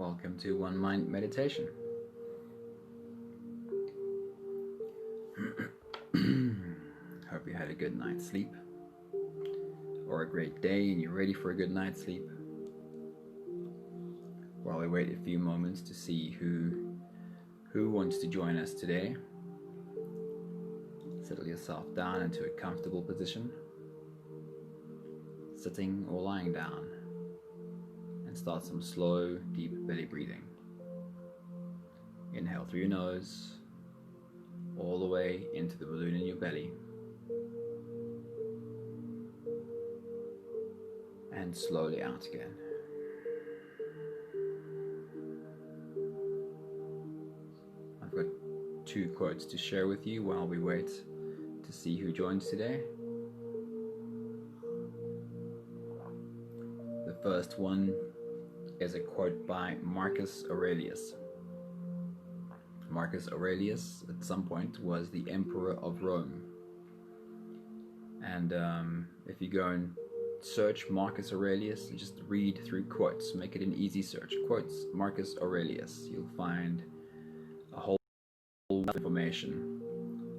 Welcome to One Mind Meditation. Hope you had a good night's sleep or a great day and you're ready for a good night's sleep. While we wait a few moments to see who wants to join us today, settle yourself down into a comfortable position, sitting or lying down, and start some slow, deep belly breathing. Inhale through your nose, all the way into the balloon in your belly, and slowly out again. I've got two quotes to share with you while we wait to see who joins today. The first one is a quote by Marcus Aurelius. Marcus Aurelius, at some point, was the Emperor of Rome. And if you go and search Marcus Aurelius, just read through quotes, make it an easy search. Quotes Marcus Aurelius, you'll find a whole lot of information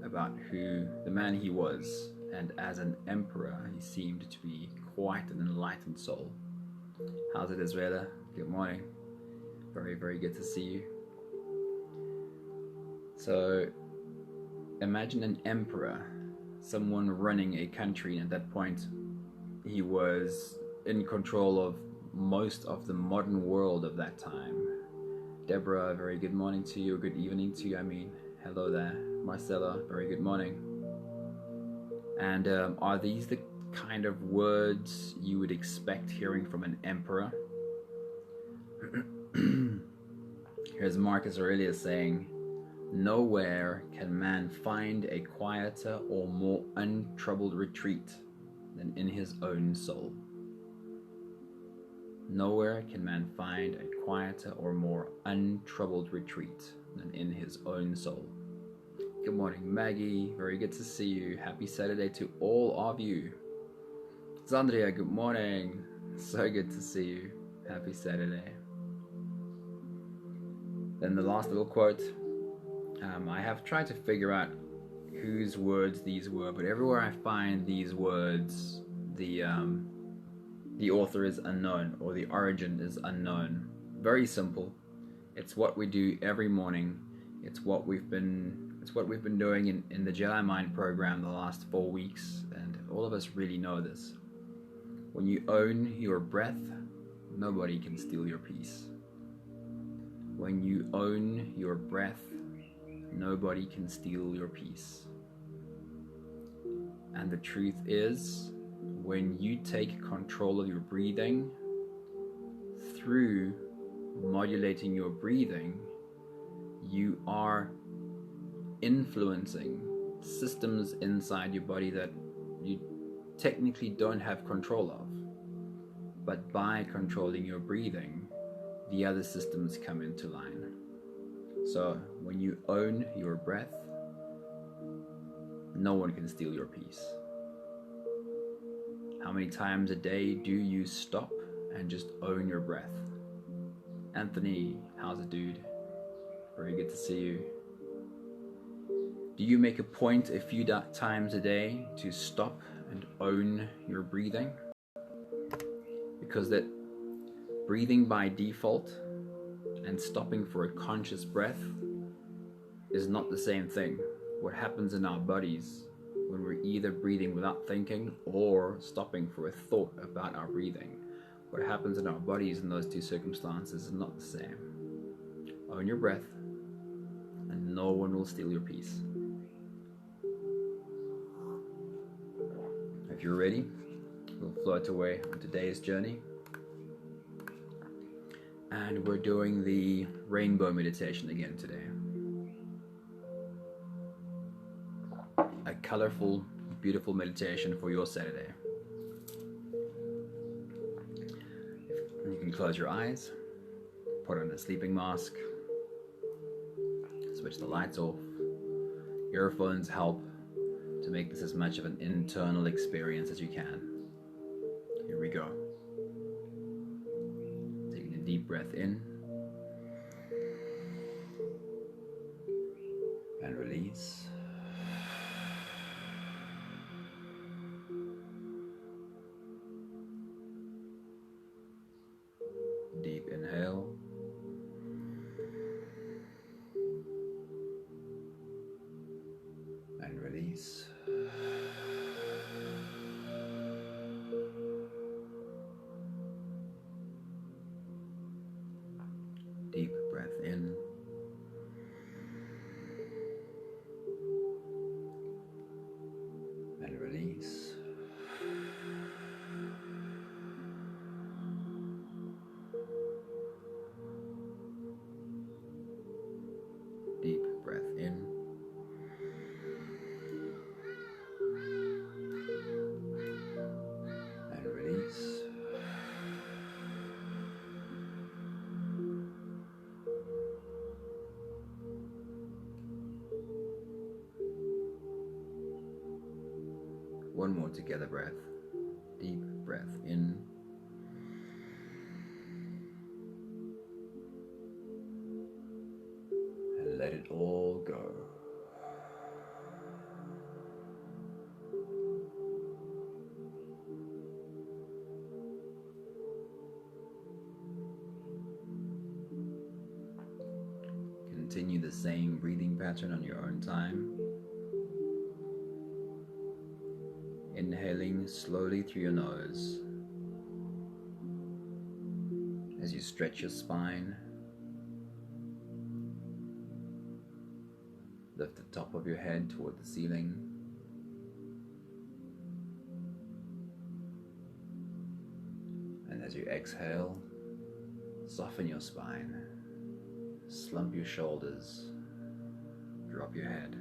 about who the man he was. And as an emperor, he seemed to be quite an enlightened soul. How's it, Israela? Good morning. Very, very good to see you. So, imagine an emperor, someone running a country, and at that point, he was in control of most of the modern world of that time. Deborah, very good morning to you, good evening to you, hello there. Marcella, very good morning. And are these the kind of words you would expect hearing from an emperor? Here's Marcus Aurelius saying, "Nowhere can man find a quieter or more untroubled retreat than in his own soul." Nowhere can man find a quieter or more untroubled retreat than in his own soul. Good morning, Maggie. Very good to see you. Happy Saturday to all of you. Zandria, good morning. So good to see you. Happy Saturday. Then the last little quote. I have tried to figure out whose words these were, but everywhere I find these words, the author is unknown, or the origin is unknown. Very simple. It's what we do every morning. It's what we've been doing in the Jedi Mind program the last 4 weeks, and all of us really know this. When you own your breath, nobody can steal your peace. When you own your breath, nobody can steal your peace. And the truth is, when you take control of your breathing, through modulating your breathing, you are influencing systems inside your body that you technically don't have control of. But by controlling your breathing, the other systems come into line. So when you own your breath, no one can steal your peace. How many times a day do you stop and just own your breath? Anthony, how's it, dude? Very good to see you. Do you make a point a few times a day to stop and own your breathing? Because that breathing by default and stopping for a conscious breath is not the same thing. What happens in our bodies when we're either breathing without thinking or stopping for a thought about our breathing, what happens in our bodies in those two circumstances is not the same. Own your breath and no one will steal your peace. If you're ready, we'll float away on today's journey. And we're doing the rainbow meditation again today. A colorful, beautiful meditation for your Saturday. You can close your eyes, put on a sleeping mask, switch the lights off. Earphones help to make this as much of an internal experience as you can. Here we go. Taking a deep breath in release. Deep inhale. And release. Deep breath in. And release. Deep breath in. And release. One more together breath. Deep breath in. And let it all go. Continue the same breathing pattern on your own time. Inhaling slowly through your nose as you stretch your spine. Lift the top of your head toward the ceiling. And as you exhale, soften your spine, slump your shoulders, drop your head.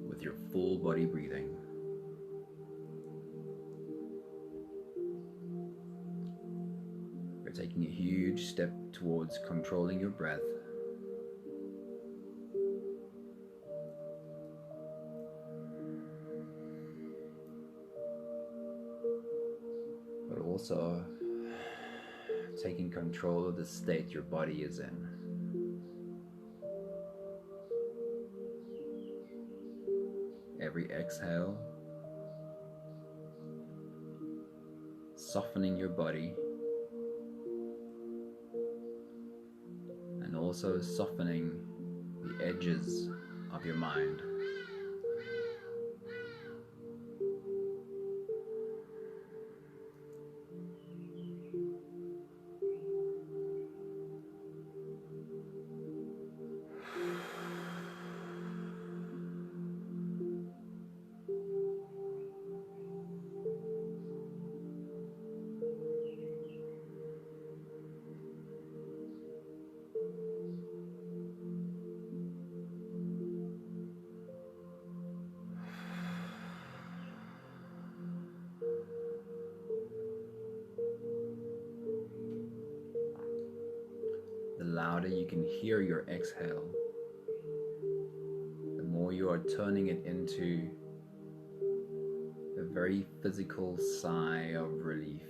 With your full body breathing, you're taking a huge step towards controlling your breath. But also taking control of the state your body is in. Every exhale, softening your body and also softening the edges of your mind. The louder you can hear your exhale, the more you are turning it into a very physical sigh of relief.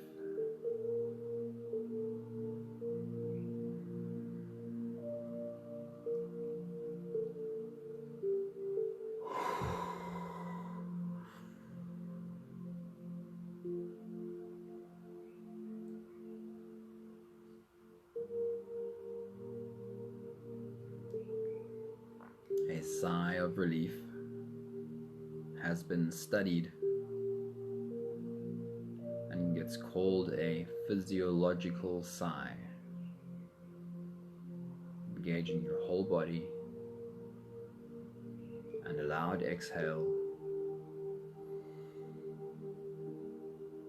A sigh of relief has been studied and gets called a physiological sigh, engaging your whole body, and a loud exhale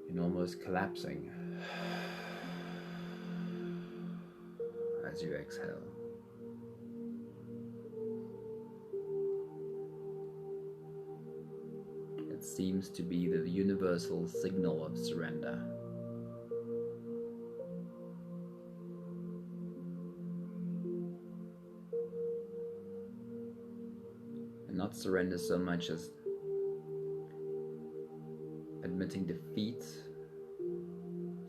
in almost collapsing as you exhale. It seems to be the universal signal of surrender. not surrender so much as admitting defeat.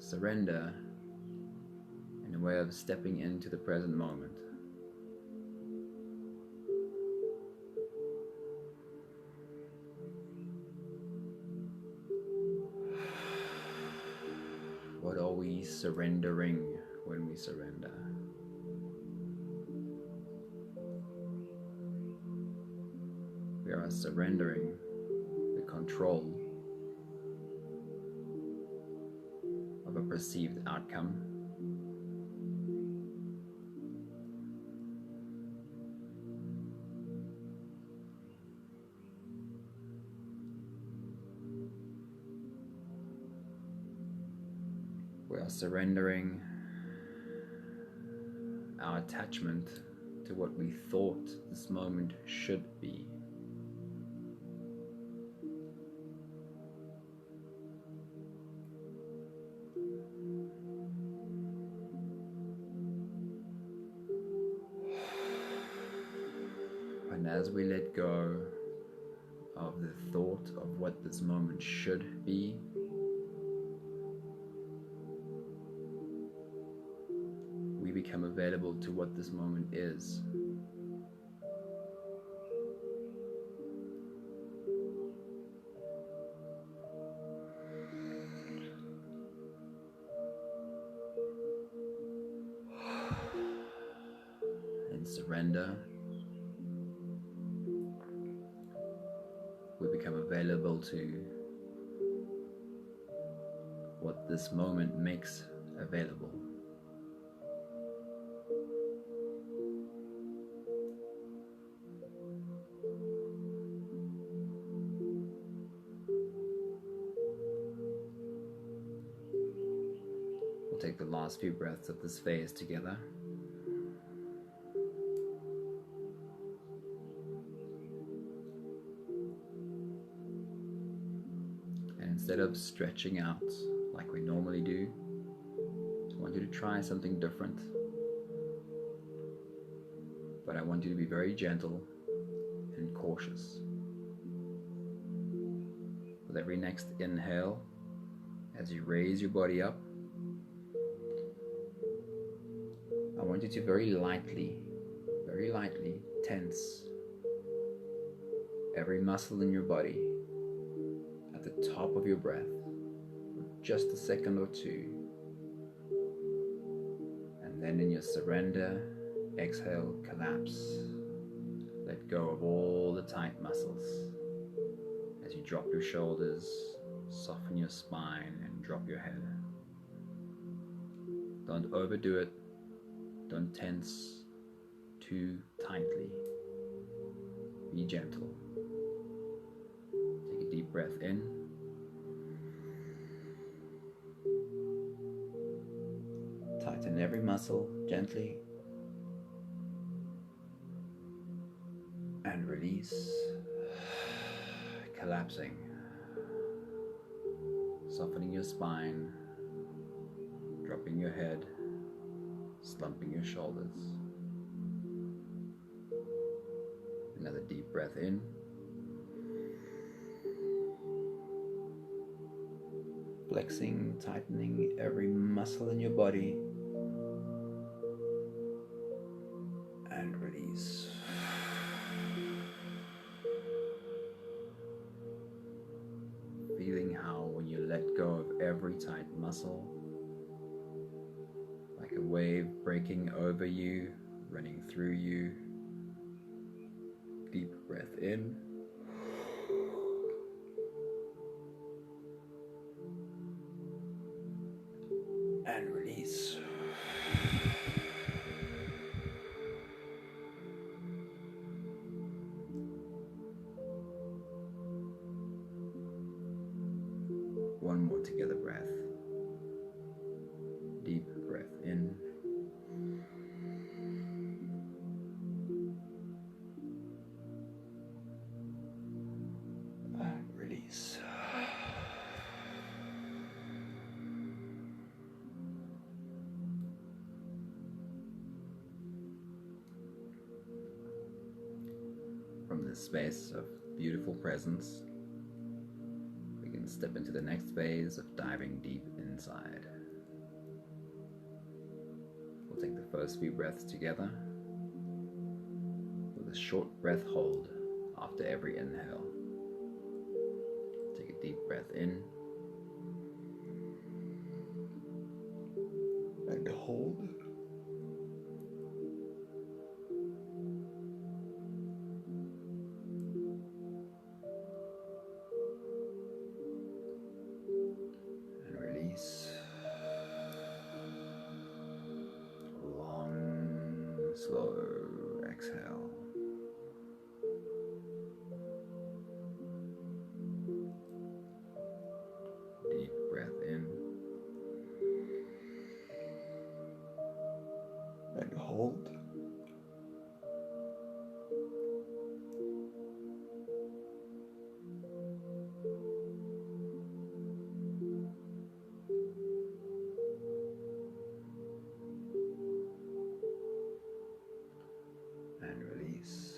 Surrender in a way of stepping into the present moment. What are we surrendering when we surrender? We are surrendering the control of a perceived outcome. We are surrendering our attachment to what we thought this moment should be. And as we let go of the thought of what this moment should be, we become available to what this moment is. In surrender, we become available to what this moment makes available. We'll take the last few breaths of this phase together. Instead of stretching out like we normally do, I want you to try something different. But I want you to be very gentle and cautious. With every next inhale, as you raise your body up, I want you to very lightly tense every muscle in your body at the top of your breath for just a second or two. And then in your surrender, exhale, collapse. Let go of all the tight muscles. As you drop your shoulders, soften your spine and drop your head. Don't overdo it. Don't tense too tightly. Be gentle. Take a deep breath in. Tighten every muscle gently. And release. Collapsing. Softening your spine. Dropping your head. Slumping your shoulders. Another deep breath in. Flexing, tightening every muscle in your body. And release. Feeling how when you let go of every tight muscle, like a wave breaking over you, running through you. Deep breath in. And release. One more together breath. Deep breath in. And release. from this space of beautiful presence, we can step into the next phase of diving deep inside. We'll take the first few breaths together with a short breath hold after every inhale. Take a deep breath in and hold. And release. Long, slow exhale. Deep breath in and hold. And release.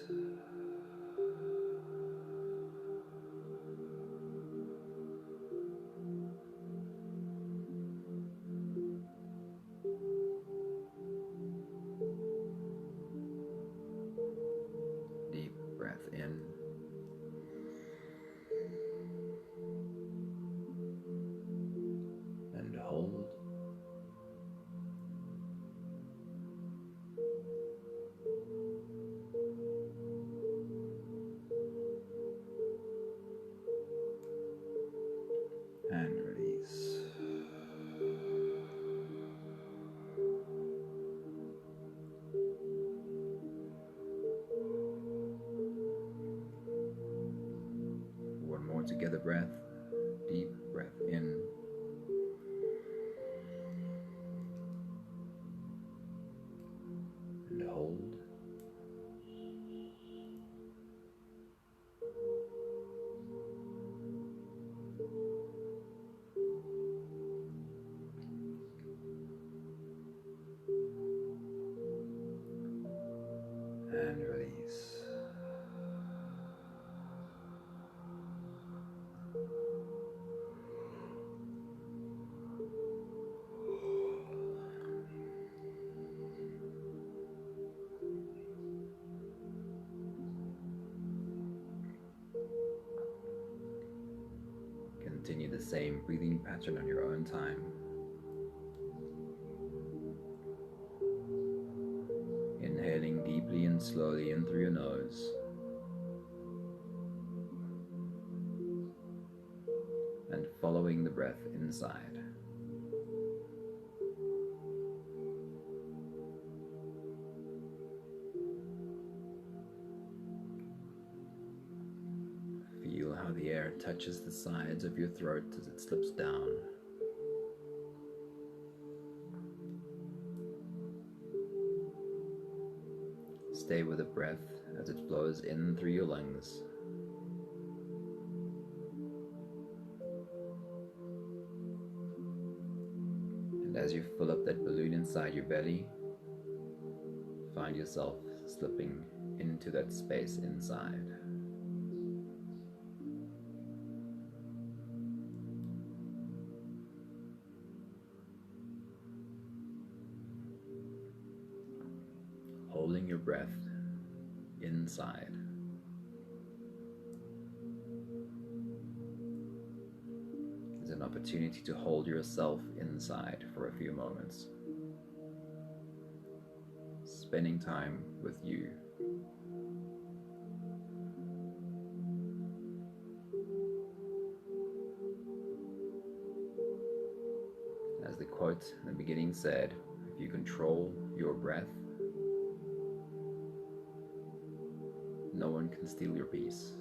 Deep breath in and hold. And release. One more together breath. Deep breath in and hold. And release. Continue the same breathing pattern on your own time. Inhaling deeply and slowly in through your nose. And following the breath inside. Feel how the air touches the sides of your throat as it slips down. Stay with the breath as it flows in through your lungs. And as you fill up that balloon inside your belly, find yourself slipping into that space inside. Holding your breath inside. Is an opportunity to hold yourself inside for a few moments. Spending time with you. As the quote in the beginning said, if you control your breath, no one can steal your peace.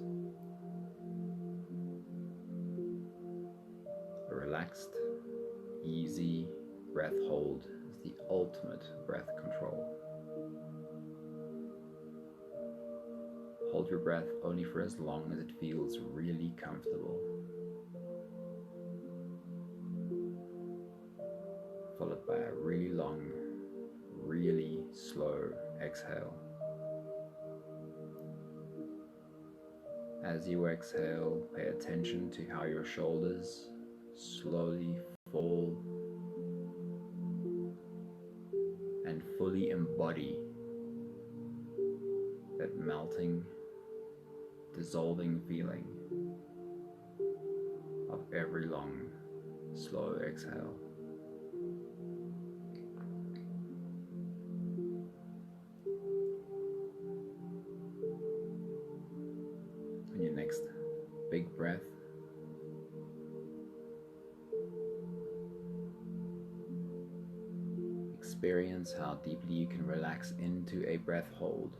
A relaxed, easy breath hold is the ultimate breath control. Hold your breath only for as long as it feels really comfortable. Followed by a really long, really slow exhale. As you exhale, pay attention to how your shoulders slowly fall and fully embody that melting, dissolving feeling of every long, slow exhale. On your next big breath, experience how deeply you can relax into a breath hold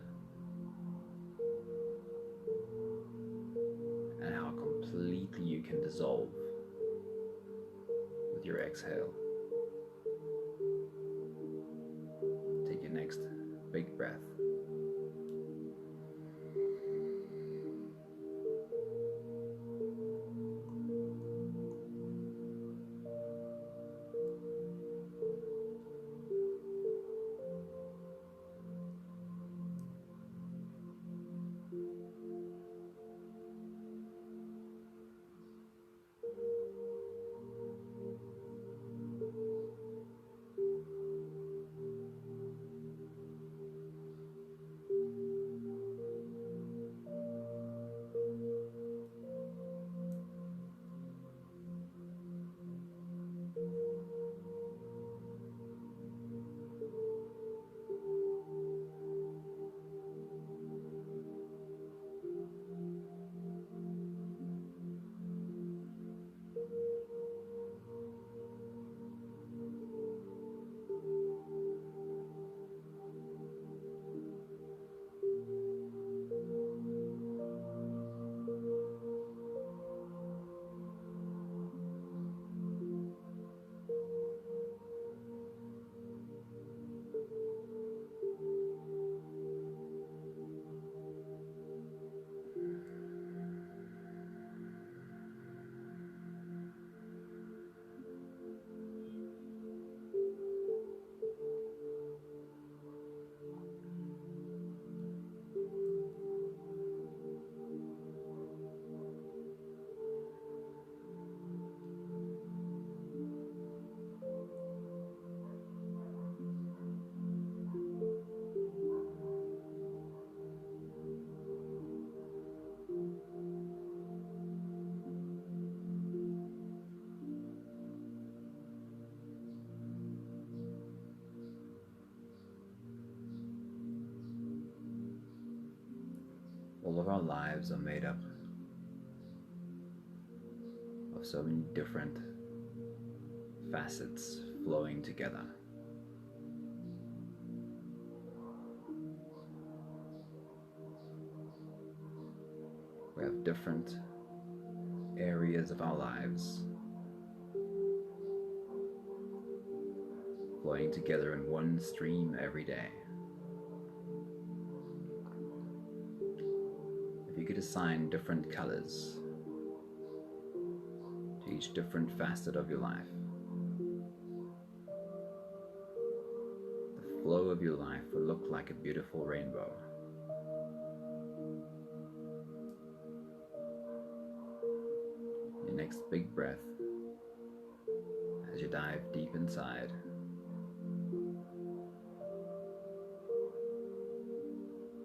and how completely you can dissolve with your exhale. Take your next big breath. All of our lives are made up of so many different facets flowing together. We have different areas of our lives flowing together in one stream every day. If you could assign different colors to each different facet of your life, the flow of your life would look like a beautiful rainbow. Your next big breath, as you dive deep inside,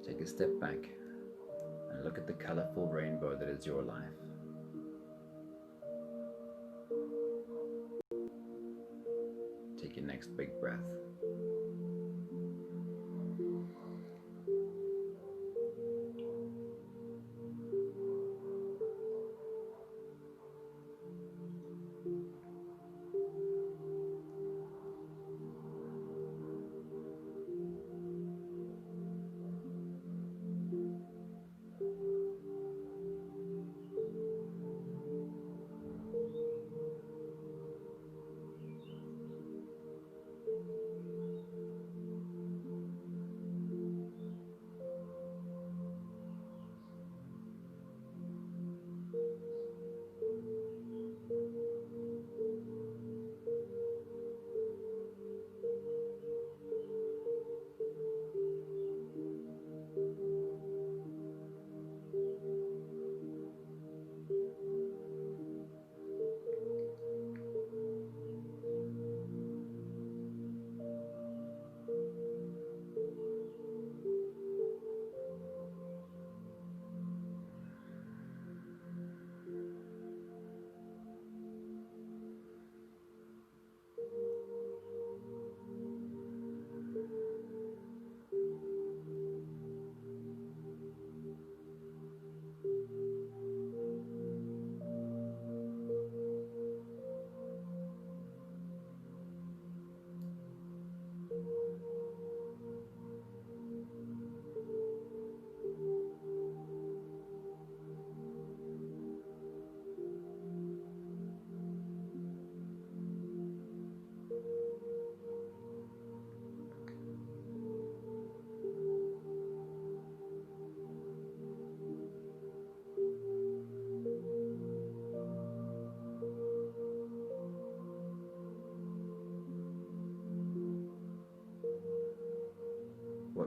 take a step back and look at the colorful rainbow that is your life. Take your next big breath.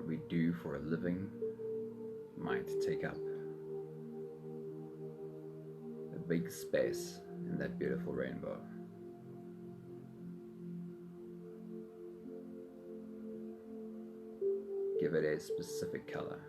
we do for a living might take up a big space in that beautiful rainbow. Give it a specific color.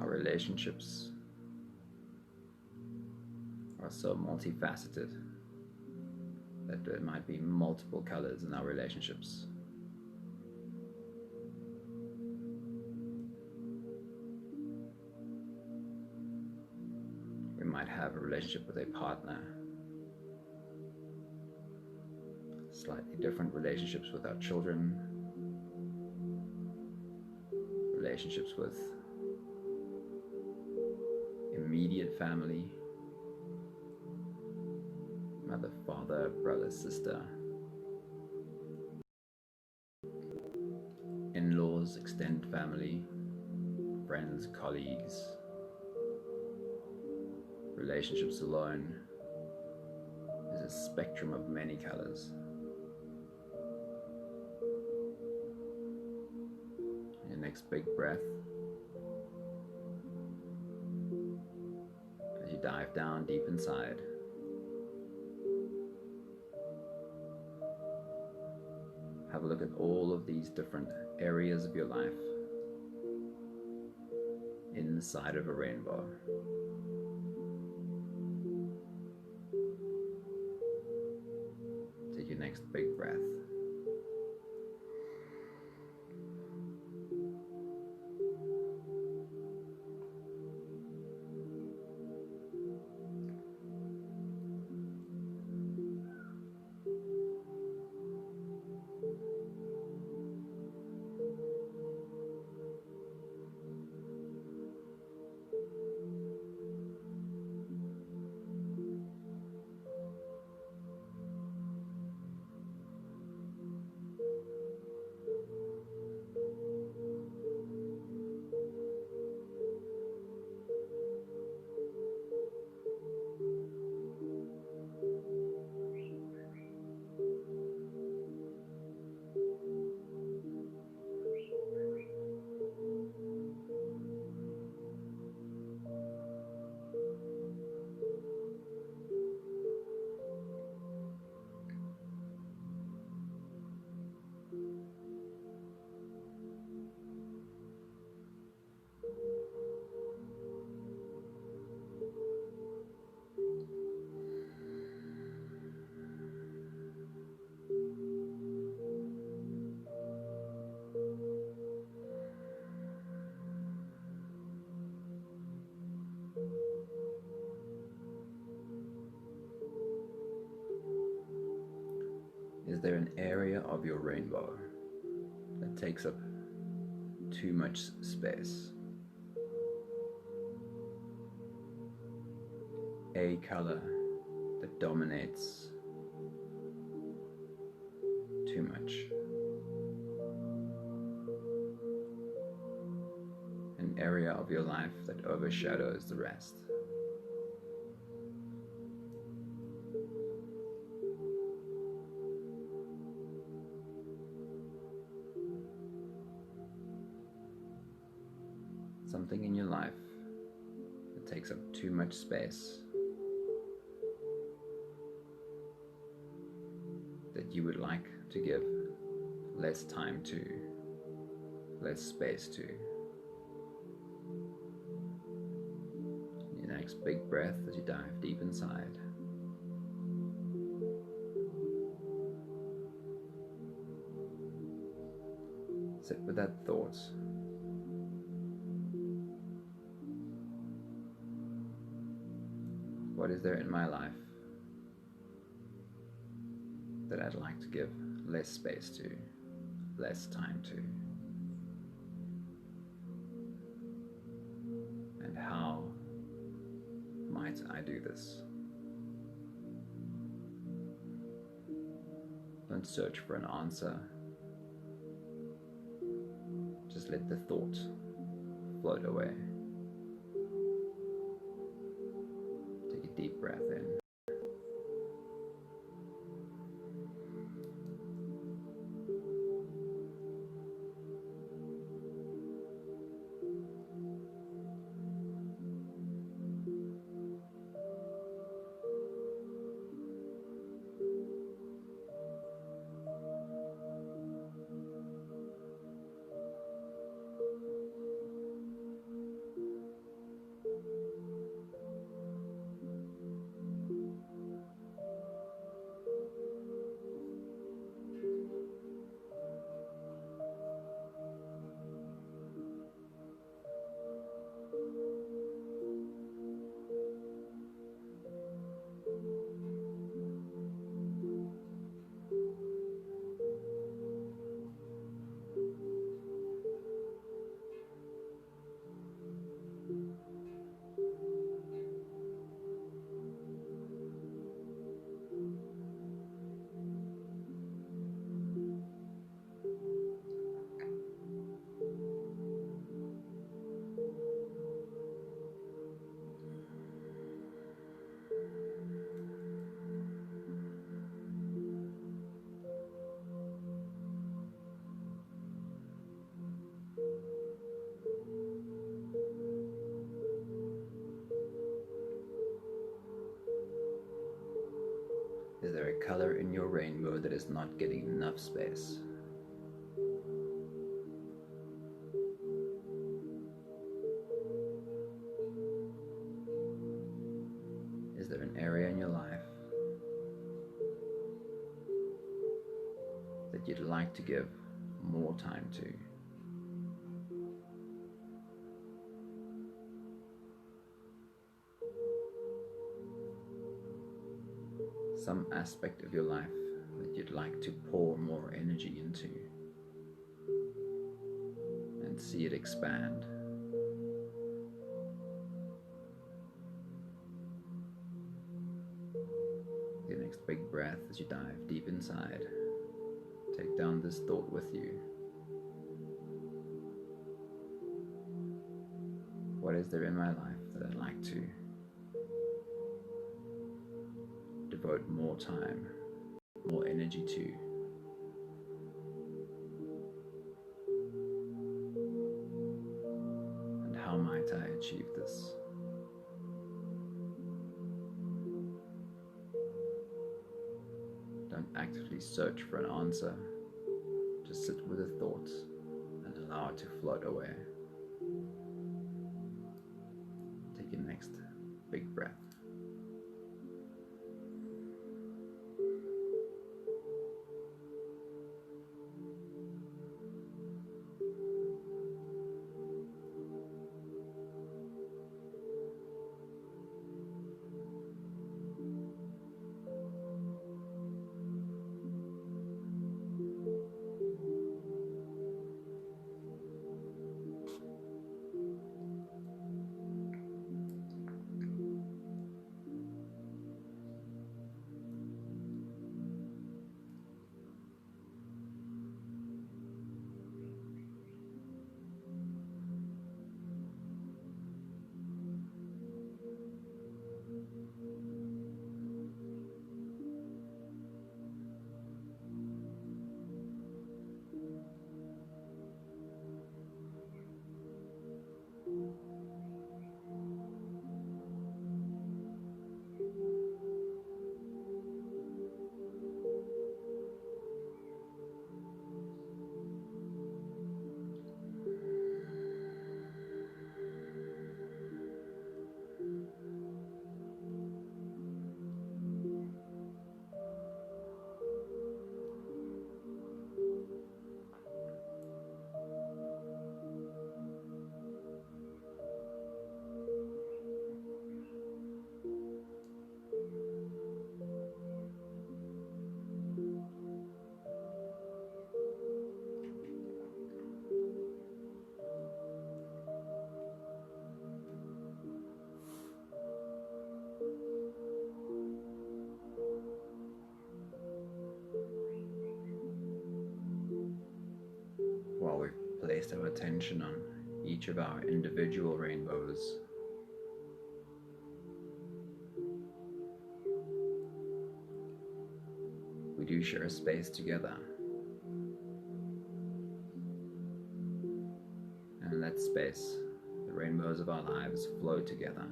Our relationships are so multifaceted that there might be multiple colors in our relationships. We might have a relationship with a partner, slightly different relationships with our children, relationships with immediate family, mother, father, brother, sister, in-laws, extended family, friends, colleagues, relationships alone. There's a spectrum of many colors. Your next big breath, as you dive down deep inside, have a look at all of these different areas of your life inside of a rainbow. Take your next big breath. Is there an area of your rainbow that takes up too much space? A color that dominates too much? An area of your life that overshadows the rest? Something in your life that takes up too much space, that you would like to give less time to, less space to. Your next big breath as you dive deep inside. Sit with that thought. What is there in my life that I'd like to give less space to, less time to? And how might I do this? Don't search for an answer. Just let the thought float away. Take a deep breath in. Is there a color in your rainbow that is not getting enough space? Is there an area in your life that you'd like to give more time to? Some aspect of your life that you'd like to pour more energy into and see it expand. Your next big breath as you dive deep inside. Take down this thought with you. What is there in my life that I'd like to devote more time, more energy to? And how might I achieve this? Don't actively search for an answer. Just sit with the thoughts and allow it to float away. Take your next big breath. placed our attention on each of our individual rainbows. We do share a space together. And in that space, the rainbows of our lives flow together.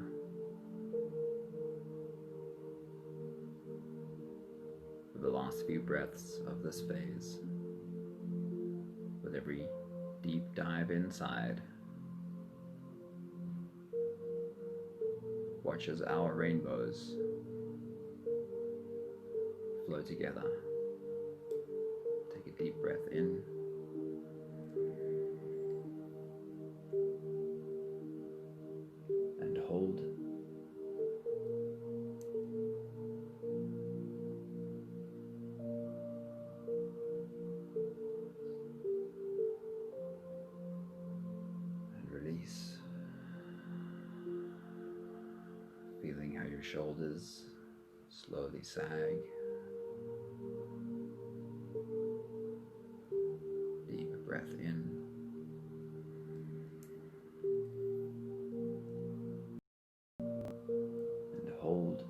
For the last few breaths of this phase, with every deep dive inside, watch as our rainbows flow together. Take a deep breath in. And hold. And release. Feeling how your shoulders slowly sag. Deep breath in. And hold.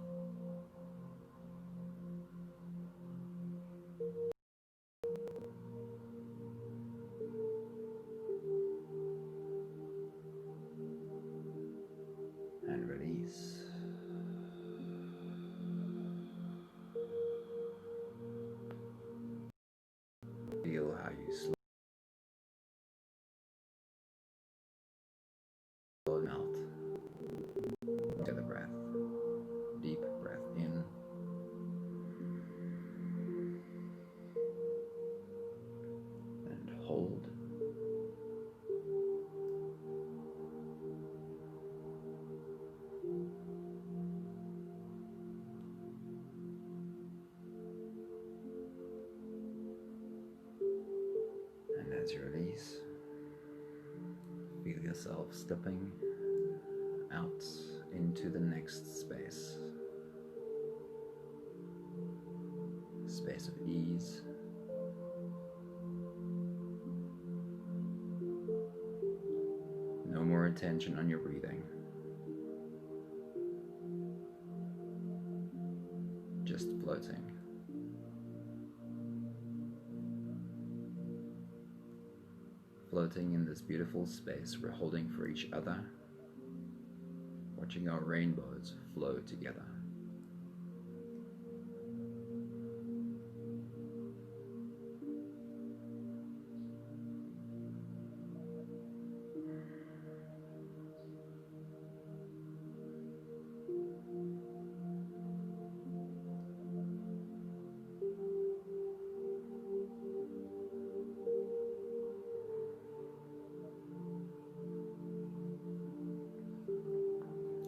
And release. Feel how you slowly melt into the breath. Deep breath in. And hold. And as you release, feel yourself stepping out into the next space. Space of ease. No more attention on your breathing. Just floating. Floating in this beautiful space we're holding for each other, watching our rainbows flow together.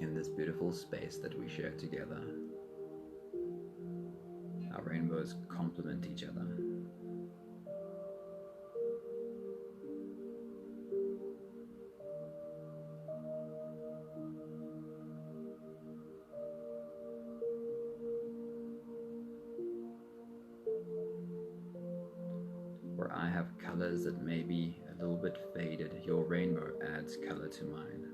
In this beautiful space that we share together, our rainbows complement each other. Where I have colors that may be a little bit faded, your rainbow adds color to mine.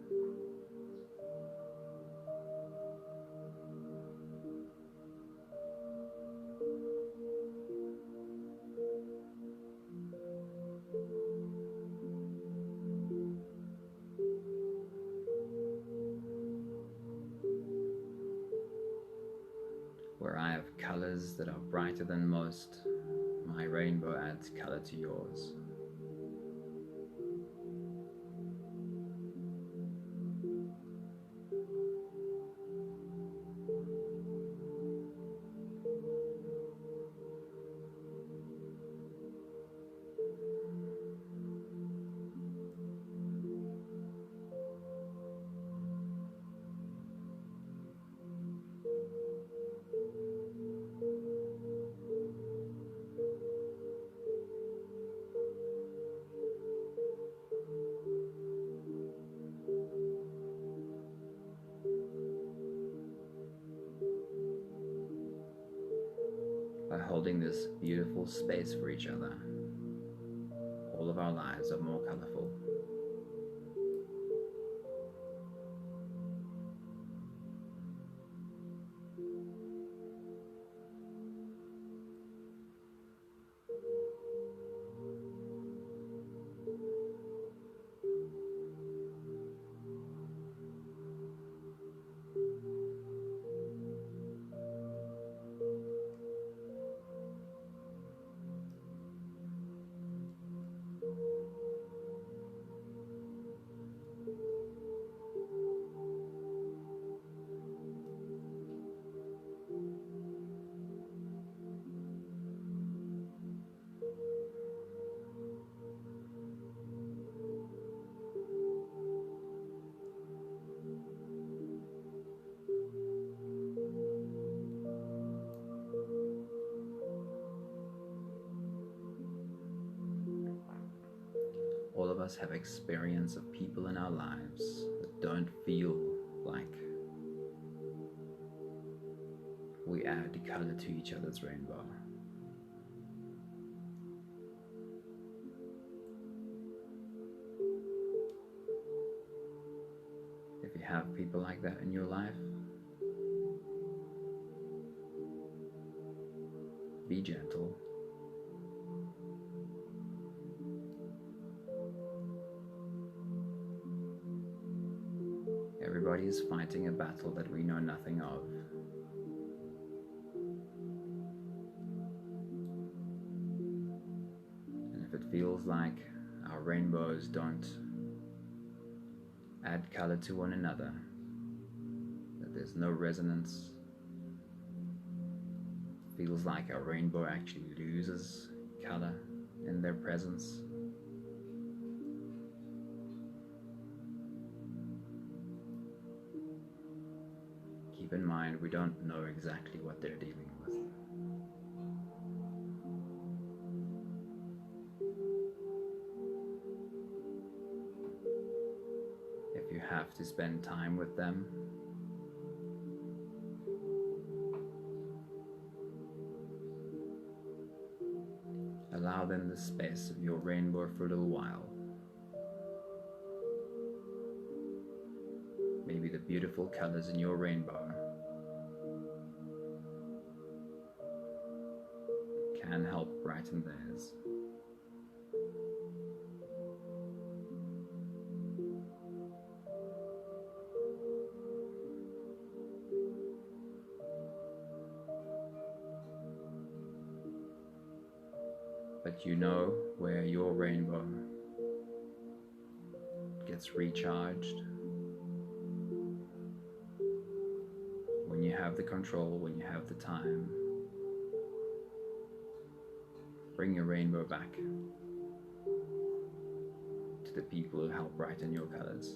Where I have colors that are brighter than most, my rainbow adds color to yours. By holding this beautiful space for each other, all of our lives are more colorful. All of us have experience of people in our lives that don't feel like we add color to each other's rainbow. If you have people like that in your life, be gentle. Everybody is fighting a battle that we know nothing of. And if it feels like our rainbows don't add color to one another, that there's no resonance, feels like our rainbow actually loses color in their presence, keep in mind we don't know exactly what they're dealing with. If you have to spend time with them, allow them the space of your rainbow for a little while. Maybe the beautiful colors in your rainbow can help brighten theirs. But you know where your rainbow gets recharged. When you have the control, when you have the time, bring your rainbow back to the people who help brighten your colors.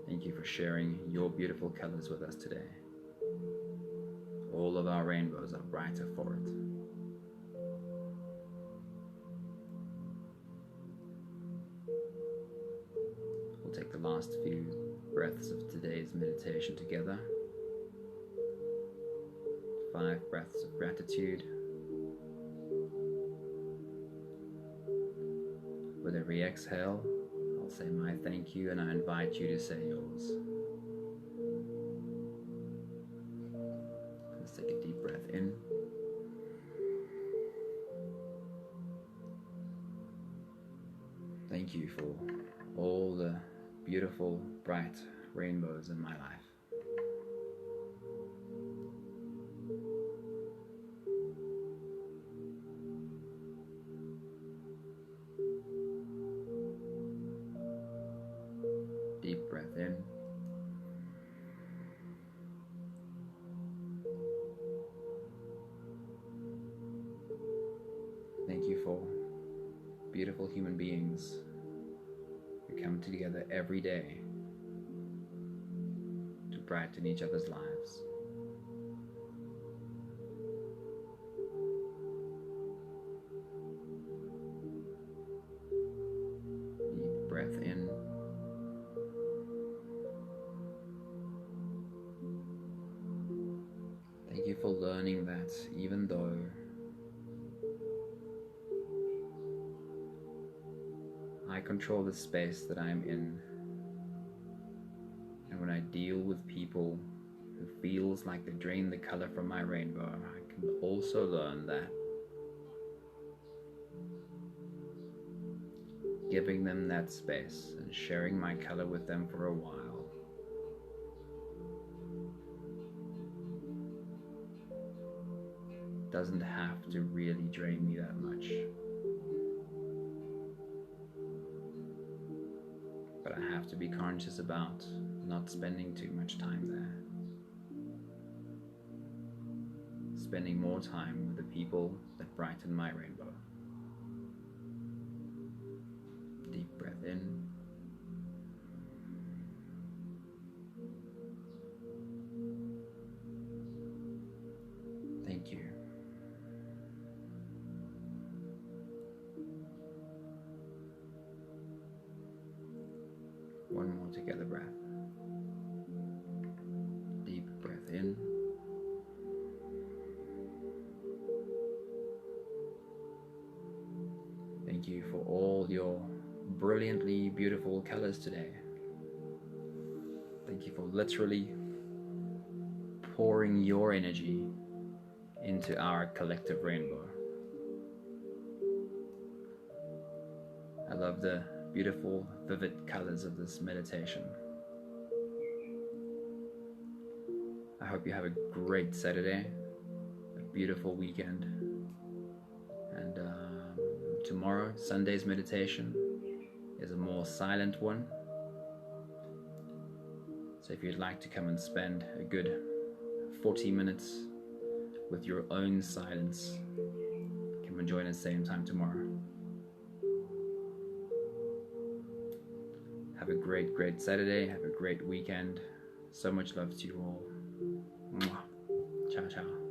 Thank you for sharing your beautiful colors with us today. All of our rainbows are brighter for it. We'll take the last few breaths of today's meditation together. 5 breaths of gratitude. With every exhale, I'll say my thank you and I invite you to say yours. Let's take a deep breath in. Thank you for all the beautiful, bright rainbows in my life. Deep breath in. Thank you for beautiful human beings who come together every day to brighten each other's lives. Deep breath in. Thank you for learning that even though I control the space that I'm in, and when I deal with people who feels like they drain the color from my rainbow, I can also learn that giving them that space and sharing my color with them for a while doesn't have to really drain me that much. But I have to be conscious about not spending too much time there. Spending more time with the people that brighten my rainbow. Deep breath in. Thank you. One more together breath. Deep breath in. Thank you for all your brilliantly beautiful colors today. Thank you for literally pouring your energy into our collective rainbow. I love the beautiful, vivid colors of this meditation. I hope you have a great Saturday, a beautiful weekend, and tomorrow, Sunday's meditation, is a more silent one. So if you'd like to come and spend a good 40 minutes with your own silence, come and join us same time tomorrow. Have a great, great Saturday. Have a great weekend. So much love to you all. Mwah. Ciao, ciao.